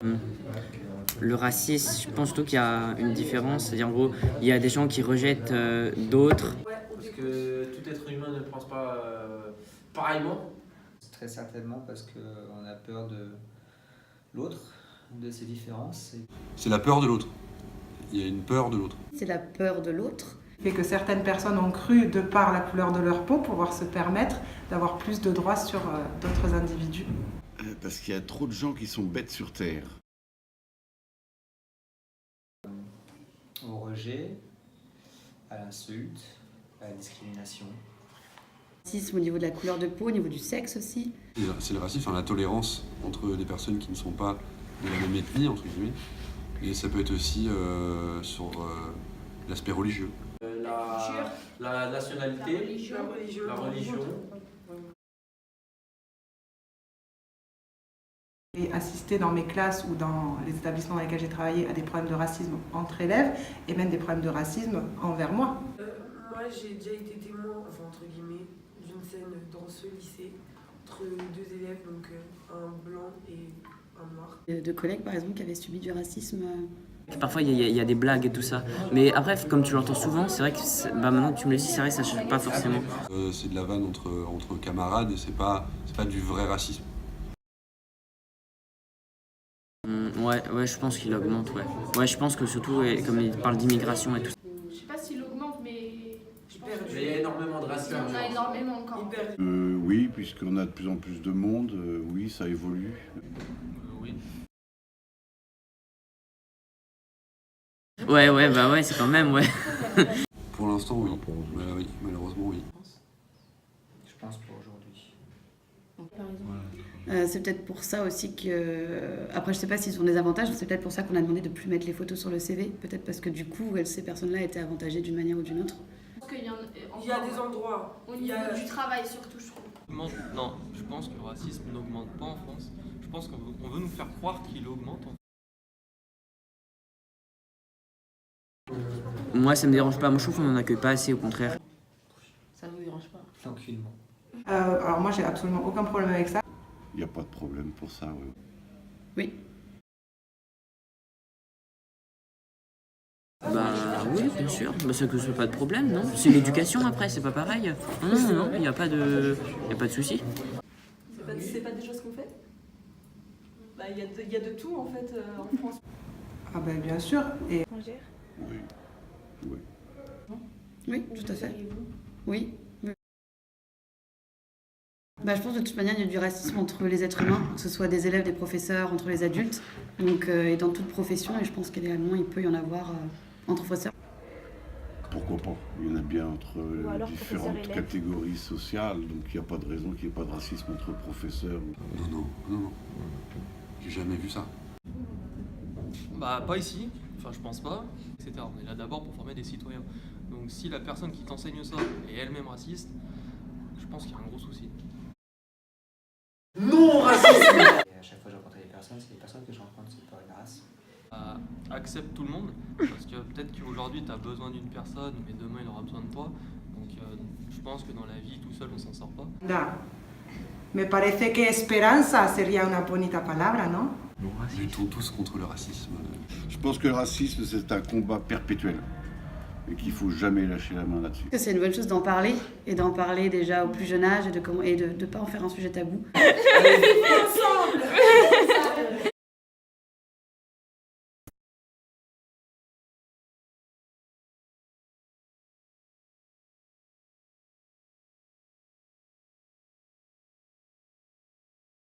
Le racisme, je pense surtout qu'il y a une différence. C'est-à-dire, en gros, il y a des gens qui rejettent d'autres. Parce que tout être humain ne pense pas pareillement. Très certainement parce qu'on a peur de l'autre, de ses différences. C'est la peur de l'autre. Il y a une peur de l'autre. C'est la peur de l'autre. Et que certaines personnes ont cru, de par la couleur de leur peau, pouvoir se permettre d'avoir plus de droits sur d'autres individus. Parce qu'il y a trop de gens qui sont bêtes sur Terre. Au rejet, à l'insulte, à la discrimination. Racisme au niveau de la couleur de peau, au niveau du sexe aussi. C'est le racisme, enfin, la tolérance entre des personnes qui ne sont pas de la même ethnie, entre guillemets. Et ça peut être aussi sur l'aspect religieux. La nationalité, la religion. J'ai assisté dans mes classes ou dans les établissements dans lesquels j'ai travaillé à des problèmes de racisme entre élèves et même des problèmes de racisme envers moi. Moi, j'ai déjà été témoin, enfin entre guillemets, d'une scène dans ce lycée entre deux élèves, donc un blanc et un noir. De collègues par exemple qui avaient subi du racisme. Parfois, il y a des blagues et tout ça. Mais après, comme tu l'entends souvent, c'est vrai que maintenant que tu me le dis, c'est vrai que ça ne change pas forcément. C'est de la vanne entre camarades et c'est pas du vrai racisme. Ouais, je pense qu'il augmente, ouais. Ouais, je pense que surtout, comme il parle d'immigration et tout ça. Je sais pas s'il augmente, mais je pense que Mais il y a énormément de racisme. il y en a énormément encore. Oui, puisqu'on a de plus en plus de monde, oui, ça évolue. Oui. Ouais, c'est quand même, ouais. Pour l'instant, oui. Oui, malheureusement, oui. Je pense pour aujourd'hui. C'est peut-être pour ça aussi que... Après, je sais pas s'ils ont des avantages, c'est peut-être pour ça qu'on a demandé de plus mettre les photos sur le CV. Peut-être parce que du coup, ces personnes-là étaient avantagées d'une manière ou d'une autre. Je pense qu'il y a, Il y a des endroits. au niveau du travail surtout, je trouve. Non, je pense que le racisme n'augmente pas en France. Je pense qu'on veut nous faire croire qu'il augmente. Moi, ça me dérange pas. Moi, je trouve qu'on n'en accueille pas assez, au contraire. Ça ne vous dérange pas? Tranquillement. Alors moi, j'ai absolument aucun problème avec ça. Il n'y a pas de problème pour ça, oui. Oui. Oui, bien sûr. C'est que c'est pas de problème, non? C'est l'éducation après, c'est pas pareil. Non, il n'y a pas de souci. C'est pas des choses qu'on fait? Il y a de tout en fait en France. Ah ben bien sûr. Et Oui. Oui. Oui, tout à fait. Oui. Je pense que de toute manière, il y a du racisme entre les êtres humains, que ce soit des élèves, des professeurs, entre les adultes, donc, et dans toute profession, et je pense qu'également, il peut y en avoir entre professeurs. Pourquoi pas? Il y en a bien entre différentes catégories sociales, donc il n'y a pas de raison qu'il n'y ait pas de racisme entre professeurs. Non. J'ai jamais vu ça. Pas ici, enfin je pense pas, etc. On est là d'abord pour former des citoyens. Donc si la personne qui t'enseigne ça est elle-même raciste, je pense qu'il y a un gros souci. Non racisme. Et à chaque fois que je rencontre des personnes, c'est des personnes que je rencontre, c'est pas une race. Accepte tout le monde, parce que peut-être qu'aujourd'hui tu as besoin d'une personne, mais demain il aura besoin de toi. Donc je pense que dans la vie, tout seul on s'en sort pas. Me parece que esperanza sería una bonita palabra, ¿no? Nous luttons tous contre le racisme. Je pense que le racisme, c'est un combat perpétuel et qu'il ne faut jamais lâcher la main là-dessus. C'est une bonne chose d'en parler, et d'en parler déjà au plus jeune âge, et de ne pas en faire un sujet tabou. Allez, ensemble.